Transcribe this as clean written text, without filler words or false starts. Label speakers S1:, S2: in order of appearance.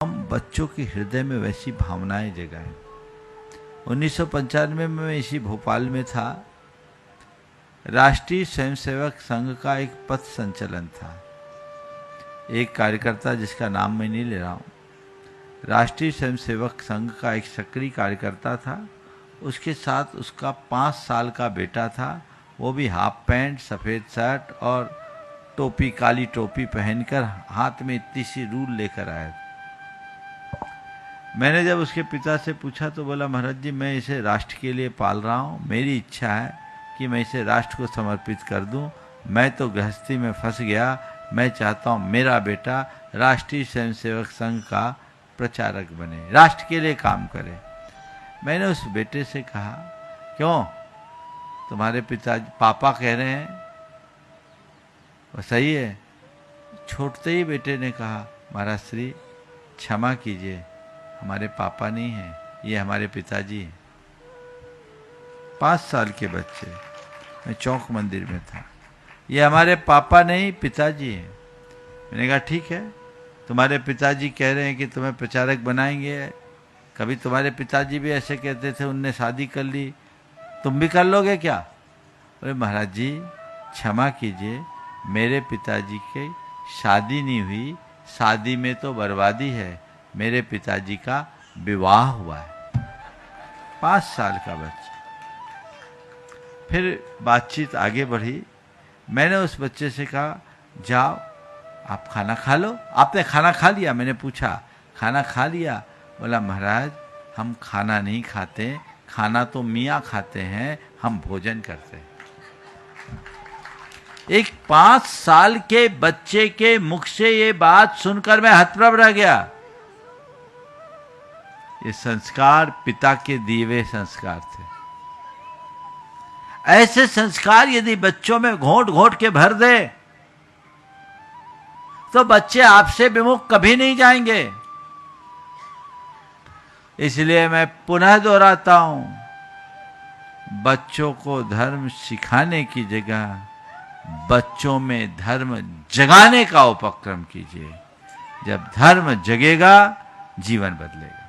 S1: हम बच्चों के हृदय में वैसी भावनाएं जगाएं। 1995 में मैं इसी भोपाल में था। राष्ट्रीय स्वयंसेवक संघ का एक पथ संचलन था। एक कार्यकर्ता जिसका नाम मैं नहीं ले रहा हूँ, राष्ट्रीय स्वयंसेवक संघ का एक सक्रिय कार्यकर्ता था। उसके साथ उसका 5 साल का बेटा था। वो भी हाफ पैंट, सफ़ेद शर्ट और टोपी, काली टोपी पहनकर हाथ में इतनी सी रूल लेकर आया था। मैंने जब उसके पिता से पूछा तो बोला, महाराज जी मैं इसे राष्ट्र के लिए पाल रहा हूँ, मेरी इच्छा है कि मैं इसे राष्ट्र को समर्पित कर दूँ। मैं तो गृहस्थी में फंस गया, मैं चाहता हूँ मेरा बेटा राष्ट्रीय स्वयंसेवक संघ का प्रचारक बने, राष्ट्र के लिए काम करे। मैंने उस बेटे से कहा, क्यों तुम्हारे पिताजी पापा कह रहे हैं वो सही है? छोड़ते ही बेटे ने कहा, महाराज श्री क्षमा कीजिए, हमारे पापा नहीं हैं, ये हमारे पिताजी हैं। 5 साल के बच्चे, मैं चौक मंदिर में था, ये हमारे पापा नहीं पिताजी हैं। मैंने कहा ठीक है, तुम्हारे पिताजी कह रहे हैं कि तुम्हें प्रचारक बनाएंगे, कभी तुम्हारे पिताजी भी ऐसे कहते थे, उनने शादी कर ली, तुम भी कर लोगे क्या? अरे महाराज जी क्षमा कीजिए, मेरे पिताजी की शादी नहीं हुई, शादी में तो बर्बादी है, मेरे पिताजी का विवाह हुआ है। 5 साल का बच्चा। फिर बातचीत आगे बढ़ी। मैंने उस बच्चे से कहा, जाओ आप खाना खा लो। आपने खाना खा लिया? मैंने पूछा, खाना खा लिया? बोला, महाराज हम खाना नहीं खाते, खाना तो मियाँ खाते हैं, हम भोजन करते हैं। एक 5 साल के बच्चे के मुख से ये बात सुनकर मैं हतप्रभ रह गया। ये संस्कार पिता के दिए हुए संस्कार थे। ऐसे संस्कार यदि बच्चों में घोंट घोंट के भर दे तो बच्चे आपसे विमुख कभी नहीं जाएंगे। इसलिए मैं पुनः दोहराता हूं, बच्चों को धर्म सिखाने की जगह बच्चों में धर्म जगाने का उपक्रम कीजिए। जब धर्म जगेगा, जीवन बदलेगा।